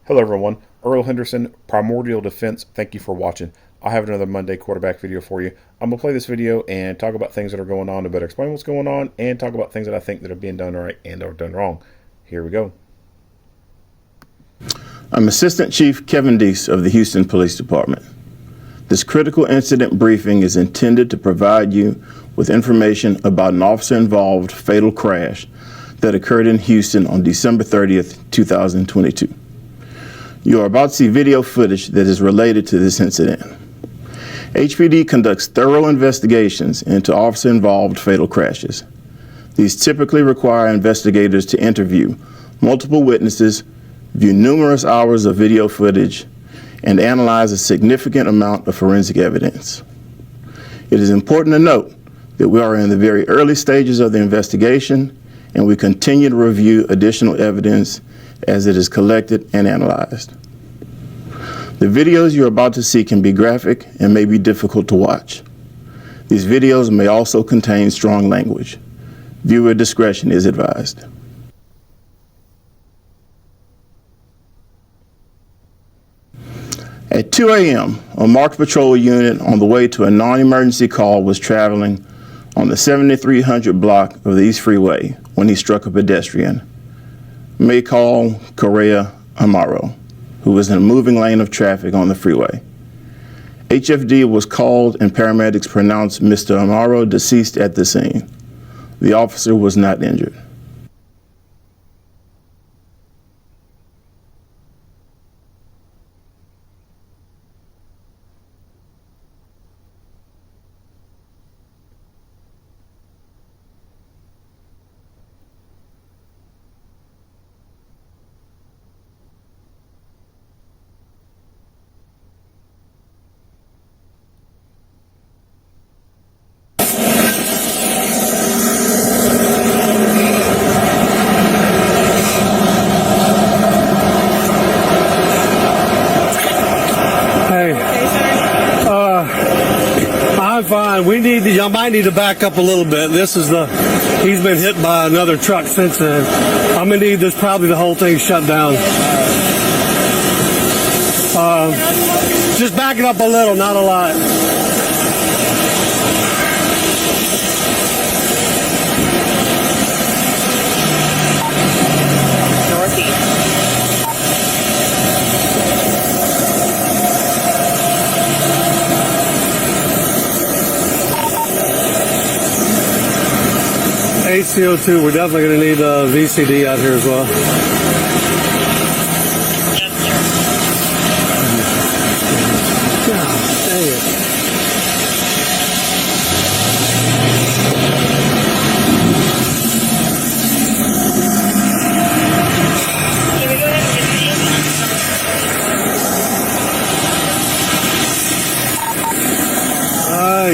Hello everyone, Earl Henderson, Primordial Defense, thank you for watching. I have another Monday quarterback video for you. I'm going to play this video and talk about things that are going on to better explain what's going on and talk about things that I think that are being done right and are done wrong. Here we go. I'm Assistant Chief Kevin Deese of the Houston Police Department. This critical incident briefing is intended to provide you with information about an officer-involved fatal crash that occurred in Houston on December 30th, 2022. You are about to see video footage that is related to this incident. HPD conducts thorough investigations into officer-involved fatal crashes. These typically require investigators to interview multiple witnesses, view numerous hours of video footage, and analyze a significant amount of forensic evidence. It is important to note that we are in the very early stages of the investigation, and we continue to review additional evidence as it is collected and analyzed. The videos you're about to see can be graphic and may be difficult to watch. These videos may also contain strong language. Viewer discretion is advised. At 2 a.m., a marked patrol unit on the way to a non-emergency call was traveling on the 7300 block of the East Freeway when he struck a pedestrian, Maycall Correa Amaro, who was in a moving lane of traffic on the freeway. HFD was called and paramedics pronounced Mr. Amaro deceased at the scene. The officer was not injured. I'm fine. Y'all might need to back up a little bit. He's been hit by another truck since then. I'm gonna need probably the whole thing shut down. Just back it up a little, not a lot. HCO2, we're definitely going to need a VCD out here as well. God dang it.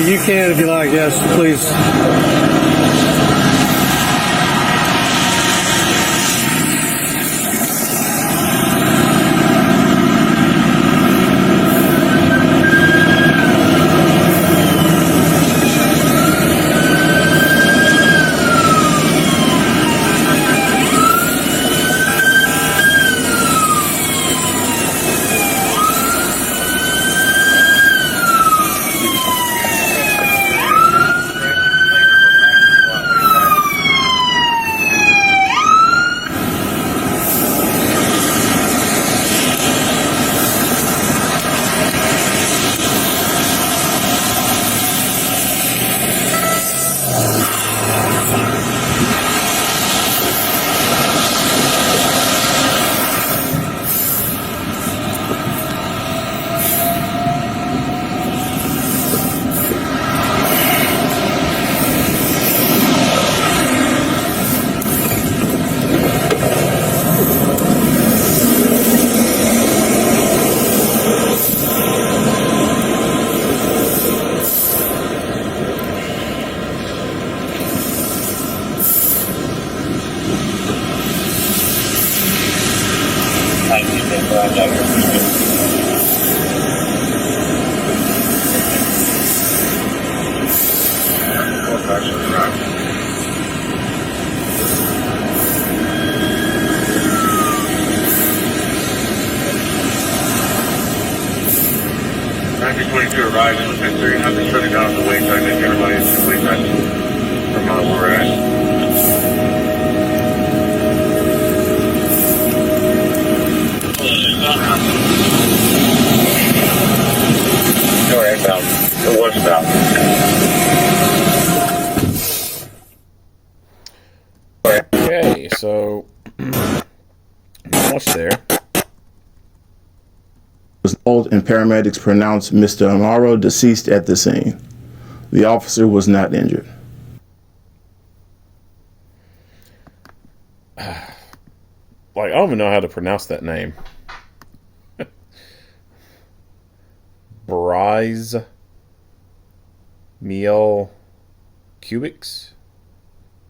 You can if you like, yes, please. Traffic 22 arrives within 300 shutting down the wayside and everybody is the wayside from where we're at. Go inbound. Go westbound. Okay, so not much there. Was called and paramedics pronounced Mr. Amaro deceased at the scene. The officer was not injured. Like, I don't even know how to pronounce that name. Bryce Meal Cubics?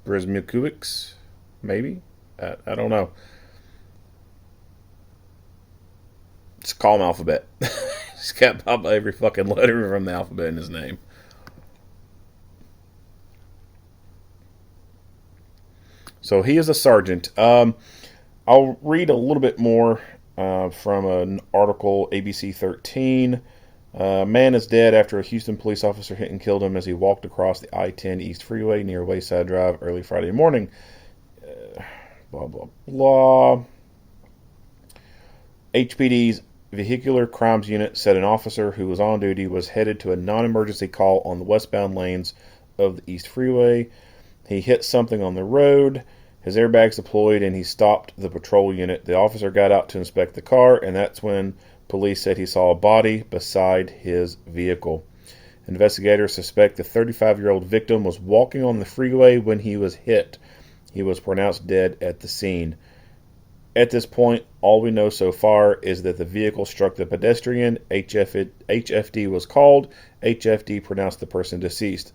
Brismeal Cubics? Maybe? I don't know. Just call him Alphabet. He's got probably every fucking letter from the alphabet in his name. So he is a sergeant. I'll read a little bit more from an article, ABC 13. Man is dead after a Houston police officer hit and killed him as he walked across the I-10 East Freeway near Wayside Drive early Friday morning. Blah, blah, blah. HPD's Vehicular Crimes Unit said an officer who was on duty was headed to a non-emergency call on the westbound lanes of the East Freeway. He hit something on the road. His airbags deployed and he stopped the patrol unit. The officer got out to inspect the car, and that's when police said he saw a body beside his vehicle. Investigators suspect the 35-year-old victim was walking on the freeway when he was hit. He was pronounced dead at the scene. At this point, all we know so far is that the vehicle struck the pedestrian. HFD was called. HFD pronounced the person deceased.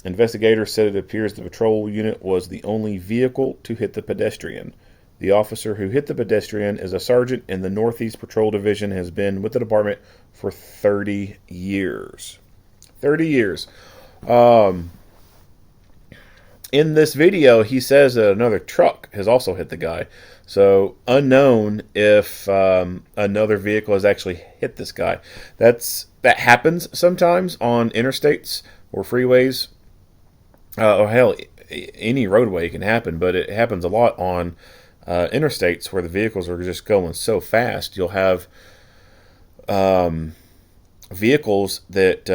Investigators said it appears the patrol unit was the only vehicle to hit the pedestrian. The officer who hit the pedestrian is a sergeant in the Northeast Patrol Division, has been with the department for 30 years. 30 years. In this video, he says that another truck has also hit the guy. So, unknown if another vehicle has actually hit this guy. That happens sometimes on interstates or freeways. Or hell, any roadway can happen, but it happens a lot on interstates where the vehicles are just going so fast. You'll have vehicles that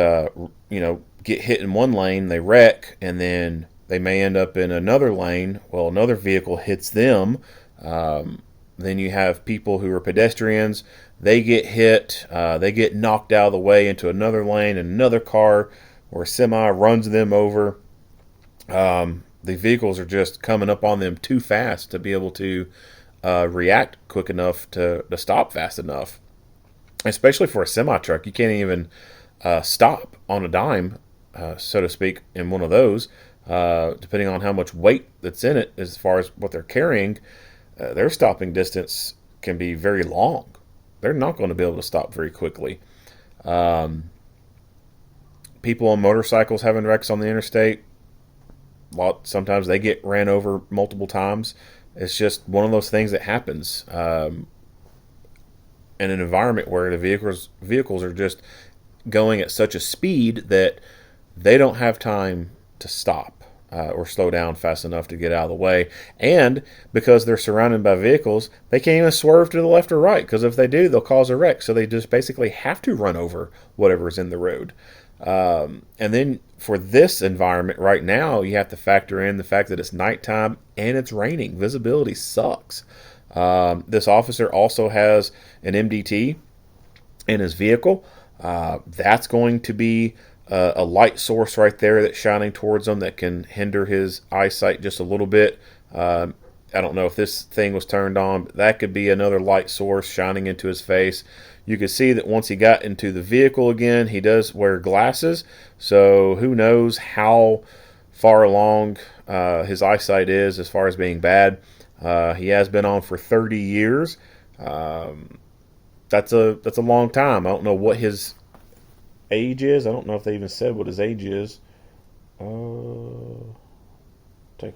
get hit in one lane, they wreck, and then they may end up in another lane. Well, another vehicle hits them. Then you have people who are pedestrians. They get hit. They get knocked out of the way into another lane, and another car or a semi runs them over. The vehicles are just coming up on them too fast to be able to react quick enough to stop fast enough. Especially for a semi-truck, you can't even stop on a dime, so to speak, in one of those. Depending on how much weight that's in it as far as what they're carrying, their stopping distance can be very long. They're not going to be able to stop very quickly. People on motorcycles having wrecks on the interstate, sometimes they get ran over multiple times. It's just one of those things that happens in an environment where the vehicles are just going at such a speed that they don't have time to stop or slow down fast enough to get out of the way. And because they're surrounded by vehicles, they can't even swerve to the left or right, because if they do, they'll cause a wreck. So they just basically have to run over whatever's in the road. And then for this environment right now, you have to factor in the fact that it's nighttime and it's raining. Visibility sucks. This officer also has an MDT in his vehicle. That's going to be a light source right there that's shining towards him that can hinder his eyesight just a little bit. I don't know if this thing was turned on, but that could be another light source shining into his face. You could see that once he got into the vehicle again, he does wear glasses. So who knows how far along his eyesight is as far as being bad. He has been on for 30 years. That's a long time. I don't know what his age is. I don't know if they even said what his age is. Take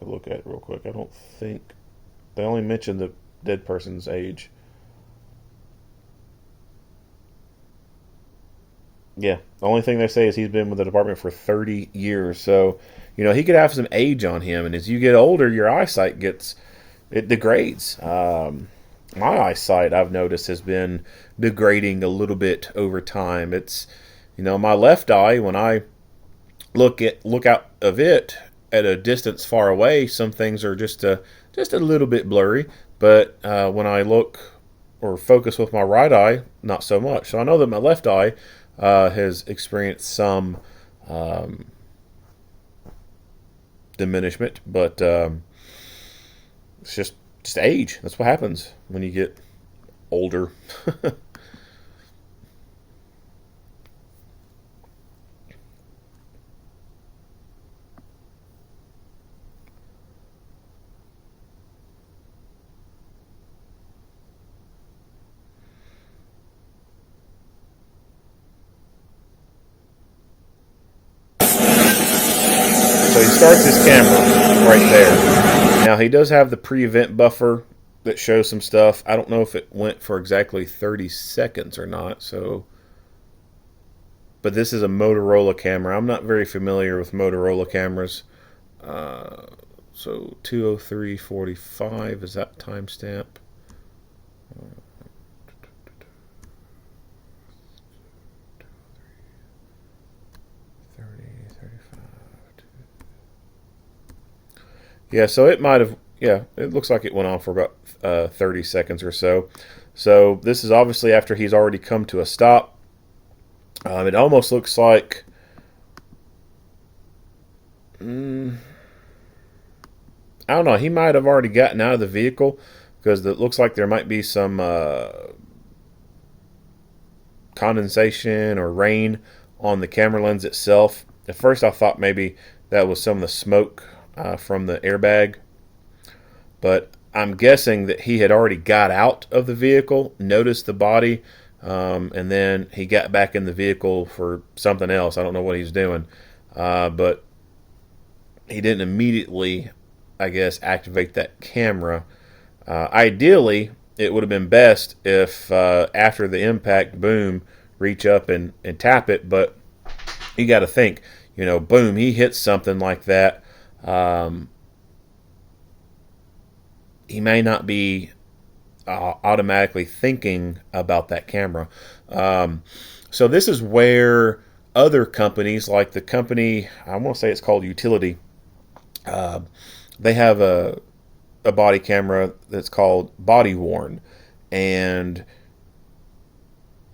a look at it real quick. I don't think they only mentioned the dead person's age. Yeah, the only thing they say is he's been with the department for 30 years. So, he could have some age on him. And as you get older, your eyesight it degrades. My eyesight, I've noticed, has been degrading a little bit over time. It's, my left eye, when I look out of it at a distance far away, some things are just a little bit blurry. But when I look or focus with my right eye, not so much. So I know that my left eye has experienced some diminishment, but it's just age. That's what happens when you get older. So he starts his camera right there. Now he does have the pre-event buffer that shows some stuff. I don't know if it went for exactly 30 seconds or not. But this is a Motorola camera. I'm not very familiar with Motorola cameras. So 2:03:45 is that timestamp? 35. Yeah, so it might have. Yeah, it looks like it went on for about 30 seconds or so. So this is obviously after he's already come to a stop. It almost looks like. I don't know. He might have already gotten out of the vehicle because it looks like there might be some condensation or rain on the camera lens itself. At first, I thought maybe that was some of the smoke from the airbag, but I'm guessing that he had already got out of the vehicle, noticed the body, and then he got back in the vehicle for something else. I don't know what he's doing, but he didn't immediately, I guess, activate that camera. Ideally, it would have been best if after the impact, boom, reach up and tap it. But you got to think, boom, he hits something like that. He may not be automatically thinking about that camera. So this is where other companies, like the company, I want to say it's called Utility, they have a body camera that's called Body Worn, and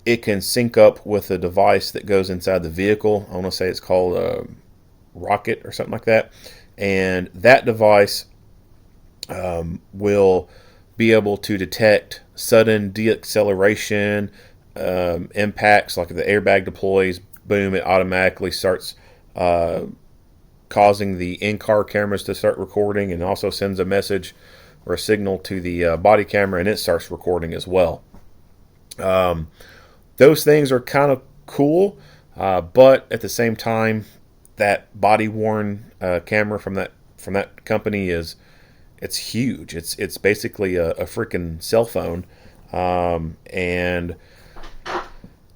it can sync up with a device that goes inside the vehicle. I want to say it's called a Rocket or something like that, and that device will be able to detect sudden deacceleration, impacts, like if the airbag deploys, boom, it automatically starts causing the in-car cameras to start recording, and also sends a message or a signal to the body camera, and it starts recording as well. Those things are kind of cool, but at the same time, that body-worn camera from that company it's huge. It's basically a freaking cell phone, and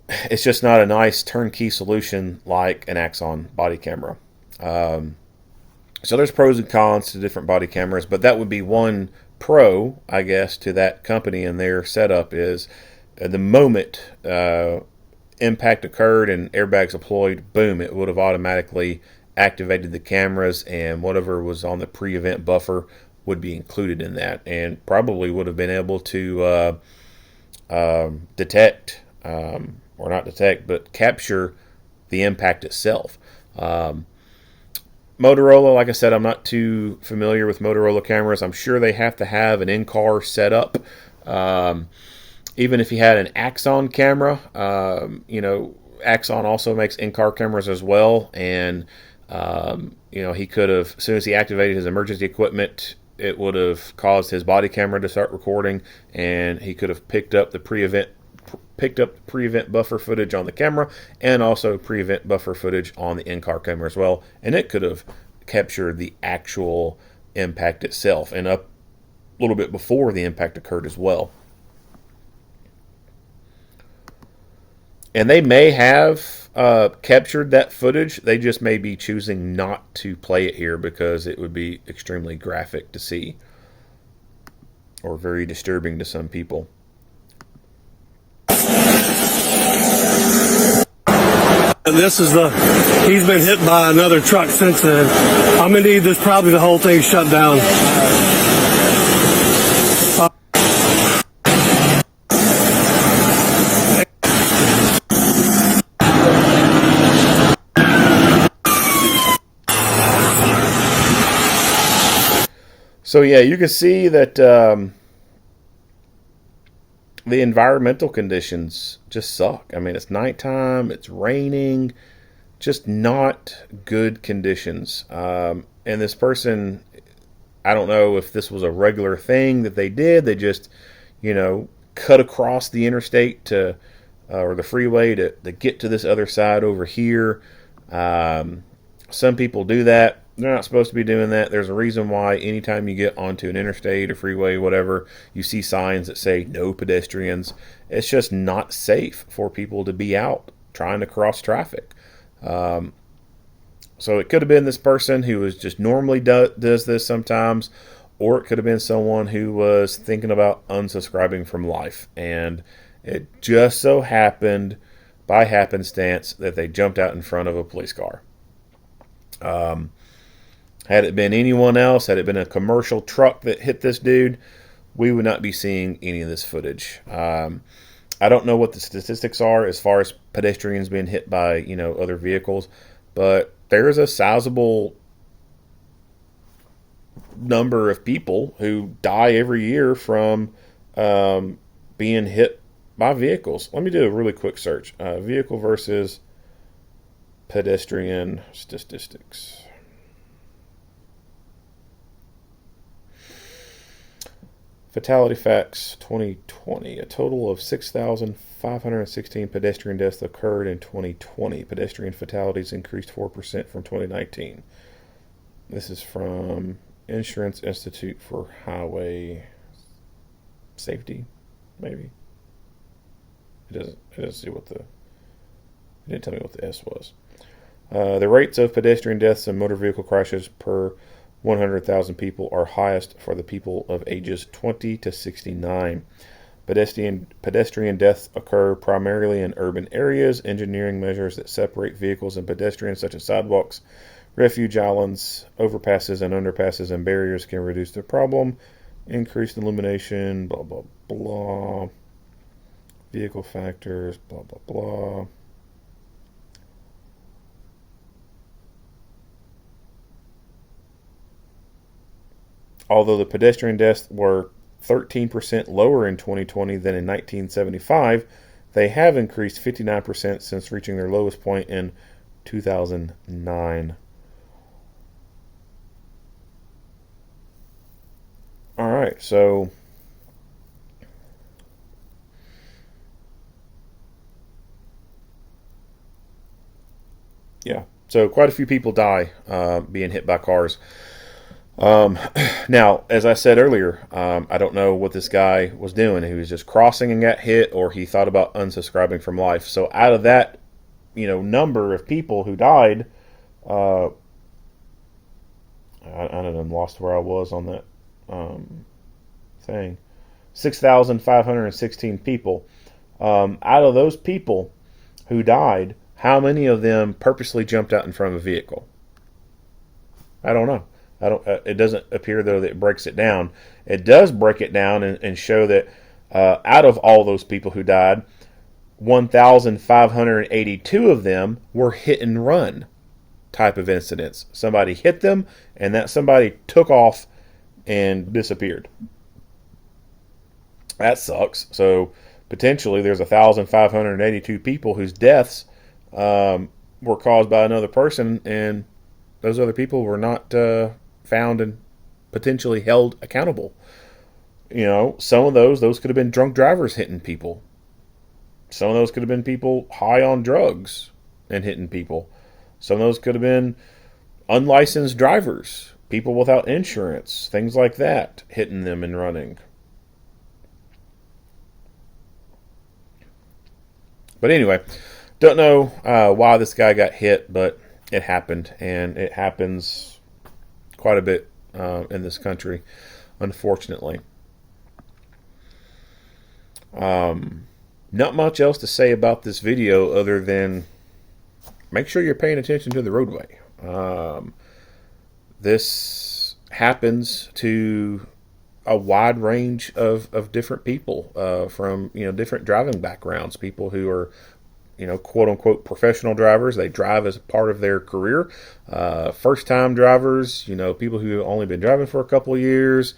it's just not a nice turnkey solution like an Axon body camera. So there's pros and cons to different body cameras, but that would be one pro, I guess, to that company and their setup is the moment impact occurred and airbags deployed, boom, it would have automatically activated the cameras, and whatever was on the pre-event buffer would be included in that, and probably would have been able to detect, or not detect, but capture the impact itself. Motorola, like I said, I'm not too familiar with Motorola cameras. I'm sure they have to have an in-car setup. Even if you had an Axon camera, Axon also makes in-car cameras as well. And, he could have, as soon as he activated his emergency equipment, it would have caused his body camera to start recording, and he could have picked up the pre-event buffer footage on the camera, and also pre-event buffer footage on the in-car camera as well, and it could have captured the actual impact itself and up a little bit before the impact occurred as well. And they may have captured that footage. They just may be choosing not to play it here because it would be extremely graphic to see or very disturbing to some people. This is he's been hit by another truck since then. I'm gonna need this, probably the whole thing shut down. So yeah, you can see that the environmental conditions just suck. I mean, it's nighttime, it's raining, just not good conditions. And this person, I don't know if this was a regular thing that they did. They just, cut across the interstate to or the freeway to get to this other side over here. Some people do that. They're not supposed to be doing that. There's a reason why anytime you get onto an interstate, a freeway, whatever, you see signs that say no pedestrians. It's just not safe for people to be out trying to cross traffic. So it could have been this person who was just normally does this sometimes, or it could have been someone who was thinking about unsubscribing from life. And it just so happened by happenstance that they jumped out in front of a police car. Had it been anyone else, had it been a commercial truck that hit this dude, we would not be seeing any of this footage. I don't know what the statistics are as far as pedestrians being hit by, other vehicles, but there's a sizable number of people who die every year from being hit by vehicles. Let me do a really quick search. Vehicle versus pedestrian statistics. Fatality Facts 2020. A total of 6,516 pedestrian deaths occurred in 2020. Pedestrian fatalities increased 4% from 2019. This is from Insurance Institute for Highway Safety, maybe. It doesn't see what it didn't tell me what the S was. The rates of pedestrian deaths and motor vehicle crashes per 100,000 people are highest for the people of ages 20 to 69. Pedestrian deaths occur primarily in urban areas. Engineering measures that separate vehicles and pedestrians, such as sidewalks, refuge islands, overpasses and underpasses, and barriers, can reduce the problem. Increased illumination, blah, blah, blah. Vehicle factors, blah, blah, blah. Although the pedestrian deaths were 13% lower in 2020 than in 1975, they have increased 59% since reaching their lowest point in 2009. All right, so yeah, so quite a few people die being hit by cars. Now, as I said earlier, I don't know what this guy was doing. He was just crossing and got hit, or he thought about unsubscribing from life. So out of that, number of people who died, I don't know, lost where I was on that thing. 6,516 people. Out of those people who died, how many of them purposely jumped out in front of a vehicle? I don't know. It doesn't appear, though, that it breaks it down. It does break it down and show that out of all those people who died, 1,582 of them were hit and run type of incidents. Somebody hit them, and that somebody took off and disappeared. That sucks. So potentially there's 1,582 people whose deaths were caused by another person, and those other people were not found and potentially held accountable. Some of those could have been drunk drivers hitting people. Some of those could have been people high on drugs and hitting people. Some of those could have been unlicensed drivers, people without insurance, things like that, hitting them and running. But anyway, don't know why this guy got hit, but it happened, and it happens quite a bit in this country, unfortunately. Not much else to say about this video other than make sure you're paying attention to the roadway. This happens to a wide range of different people from different driving backgrounds. People who are quote unquote professional drivers. They drive as a part of their career. First time drivers. People who have only been driving for a couple of years.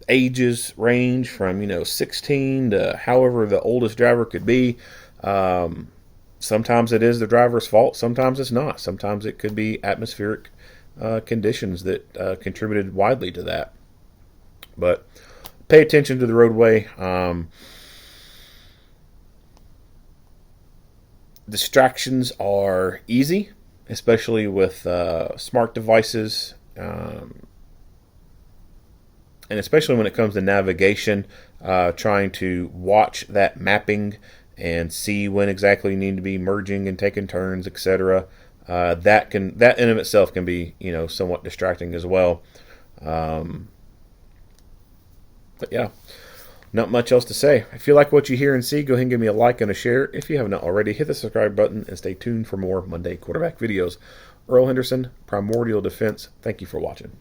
Ages range from 16 to however the oldest driver could be. Sometimes it is the driver's fault. Sometimes it's not. Sometimes it could be atmospheric conditions that contributed widely to that. But pay attention to the roadway. Distractions are easy, especially with smart devices. And especially when it comes to navigation, trying to watch that mapping and see when exactly you need to be merging and taking turns, etc. That in of itself can be somewhat distracting as well. But yeah, not much else to say. If you like what you hear and see, go ahead and give me a like and a share. If you have not already, hit the subscribe button and stay tuned for more Monday quarterback videos. Earl Henderson, Primordial Defense. Thank you for watching.